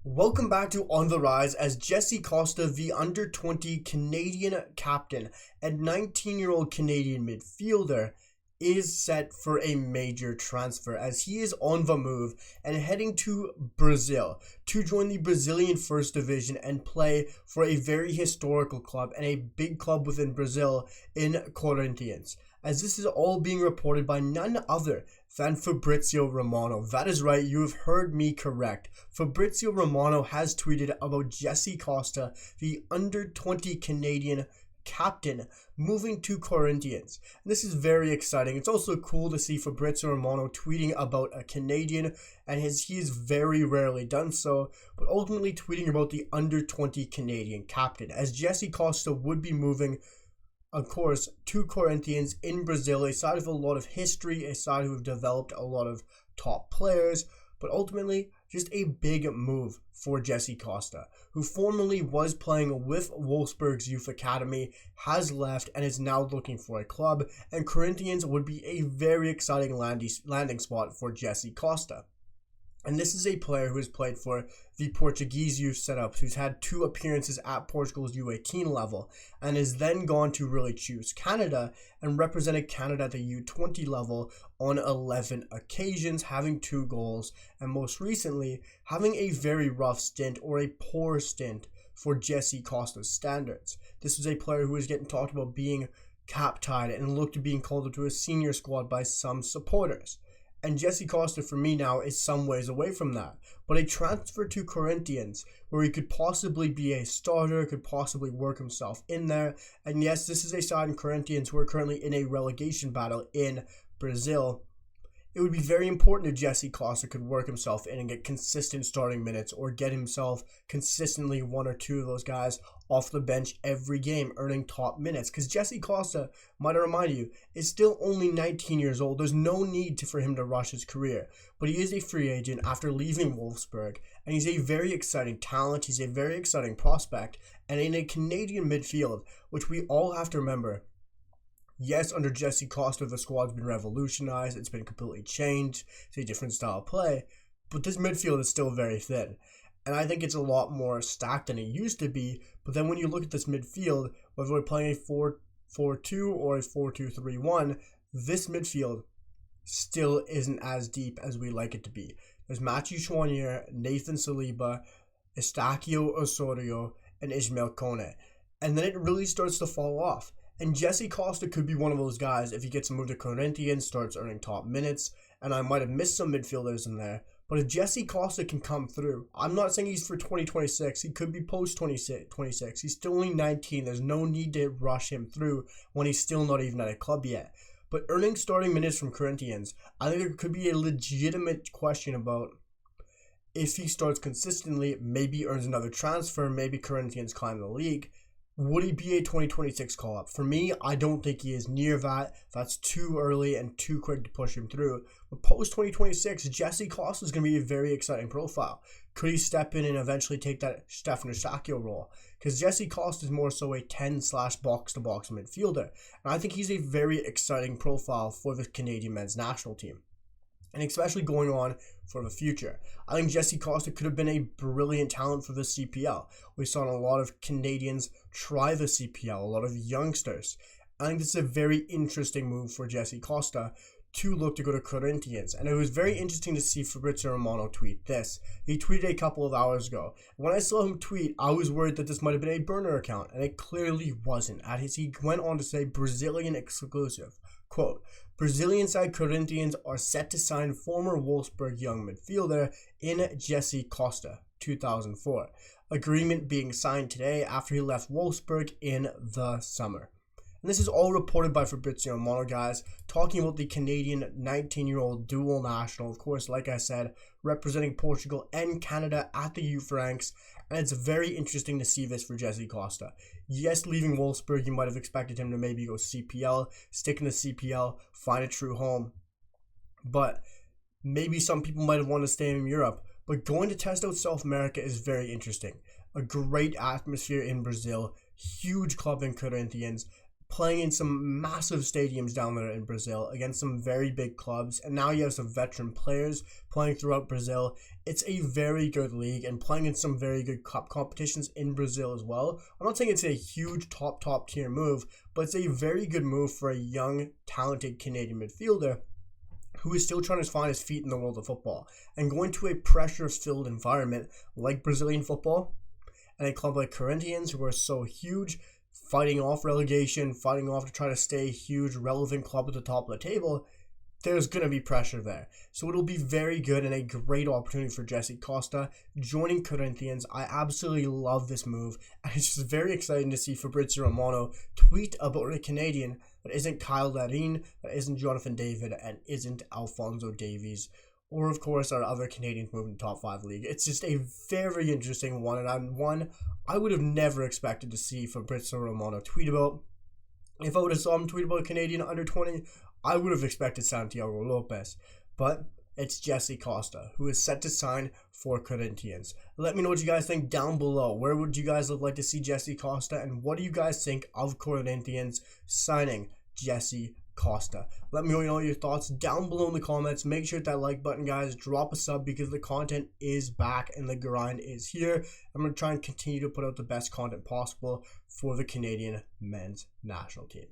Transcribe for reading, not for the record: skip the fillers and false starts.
Welcome back to On the Rise as Jesse Costa, the under-20 Canadian captain and 19-year-old Canadian midfielder, is set for a major transfer as he is on the move and heading to Brazil to join the Brazilian First Division and play for a very historical club and a big club within Brazil in Corinthians. As this is all being reported by none other than Fabrizio Romano. That is right, you have heard me correct. Fabrizio Romano has tweeted about Jesse Costa, the under-20 Canadian captain, moving to Corinthians. And this is very exciting. It's also cool to see Fabrizio Romano tweeting about a Canadian, and he has very rarely done so, but ultimately tweeting about the under-20 Canadian captain, as Jesse Costa would be moving, of course, to Corinthians in Brazil, a side with a lot of history, a side who have developed a lot of top players, but ultimately just a big move for Jesse Costa, who formerly was playing with Wolfsburg's youth academy, has left and is now looking for a club, and Corinthians would be a very exciting landing spot for Jesse Costa. And this is a player who has played for the Portuguese youth setup, who's had 2 appearances at Portugal's U18 level, and has then gone to really choose Canada and represented Canada at the U20 level on 11 occasions, having 2 goals, and most recently having a very rough stint, or a poor stint, for Jesse Costa's standards. This was a player who was getting talked about being cap-tied and looked to being called up to a senior squad by some supporters. And Jesse Costa, for me now, is some ways away from that. But a transfer to Corinthians, where he could possibly be a starter, could possibly work himself in there. And yes, this is a side in Corinthians who are currently in a relegation battle in Brazil. It would be very important if Jesse Costa could work himself in and get consistent starting minutes, or get himself consistently 1 or 2 of those guys off the bench every game, earning top minutes. Because Jesse Costa, might I remind you, is still only 19 years old. There's no need for him to rush his career. But he is a free agent after leaving Wolfsburg, and he's a very exciting talent. He's a very exciting prospect. And in a Canadian midfield, which we all have to remember, yes, under Jesse Costa, the squad's been revolutionized. It's been completely changed. It's a different style of play. But this midfield is still very thin. And I think it's a lot more stacked than it used to be. But then when you look at this midfield, whether we're playing a 4-4-2 or a 4-2-3-1, this midfield still isn't as deep as we like it to be. There's Matthew Chouanier, Nathan Saliba, Estaquio Osorio, and Ismail Kone. And then it really starts to fall off. And Jesse Costa could be one of those guys if he gets moved to Corinthians, starts earning top minutes, and I might have missed some midfielders in there. But if Jesse Costa can come through, I'm not saying he's for 2026. He could be post-26. He's still only 19. There's no need to rush him through when he's still not even at a club yet. But earning starting minutes from Corinthians, I think there could be a legitimate question about if he starts consistently, maybe earns another transfer, maybe Corinthians climb the league. Would he be a 2026 call-up? For me, I don't think he is near that. That's too early and too quick to push him through. But post-2026, Jesse Costa is going to be a very exciting profile. Could he step in and eventually take that Stefan Estaquio role? Because Jesse Costa is more so a 10/box-to-box midfielder. And I think he's a very exciting profile for the Canadian men's national team, and especially going on for the future. I think Jesse Costa could have been a brilliant talent for the CPL. We saw a lot of Canadians try the CPL, a lot of youngsters. I think this is a very interesting move for Jesse Costa to look to go to Corinthians. And it was very interesting to see Fabrizio Romano tweet this. He tweeted a couple of hours ago. When I saw him tweet, I was worried that this might have been a burner account, and it clearly wasn't. He went on to say, Brazilian exclusive. Quote, Brazilian side Corinthians are set to sign former Wolfsburg young midfielder in Jesse Costa, 2004. Agreement being signed today after he left Wolfsburg in the summer. And this is all reported by Fabrizio Romano, guys, talking about the Canadian 19-year-old dual national, of course, like I said, representing Portugal and Canada at the youth ranks. And it's very interesting to see this for Jesse Costa. Yes, leaving Wolfsburg, you might have expected him to maybe go CPL, stick in the CPL, find a true home. But maybe some people might have wanted to stay in Europe. But going to test out South America is very interesting. A great atmosphere in Brazil, huge club in Corinthians, playing in some massive stadiums down there in Brazil against some very big clubs, and now you have some veteran players playing throughout Brazil. It's a very good league and playing in some very good cup competitions in Brazil as well. I'm not saying it's a huge top tier move, but it's a very good move for a young, talented Canadian midfielder who is still trying to find his feet in the world of football, and going to a pressure-filled environment like Brazilian football and a club like Corinthians, who are so huge, fighting off relegation, fighting off to try to stay a huge, relevant club at the top of the table. There's going to be pressure there. So it'll be very good and a great opportunity for Jesse Costa joining Corinthians. I absolutely love this move, and it's just very exciting to see Fabrizio Romano tweet about a Canadian that isn't Kyle Larin, that isn't Jonathan David, and isn't Alphonso Davies, or of course our other Canadians moving to top 5 league. It's just a very interesting one, and one I would have never expected to see Fabrizio Romano tweet about. If I would have saw him tweet about a Canadian under 20, I would have expected Santiago Lopez, but it's Jesse Costa, who is set to sign for Corinthians. Let me know what you guys think down below. Where would you guys like to see Jesse Costa, and what do you guys think of Corinthians signing Jesse Costa? Let me know your thoughts down below in the comments. Make sure to hit that like button, guys. Drop a sub, because the content is back and the grind is here. I'm going to try and continue to put out the best content possible for the Canadian men's national team.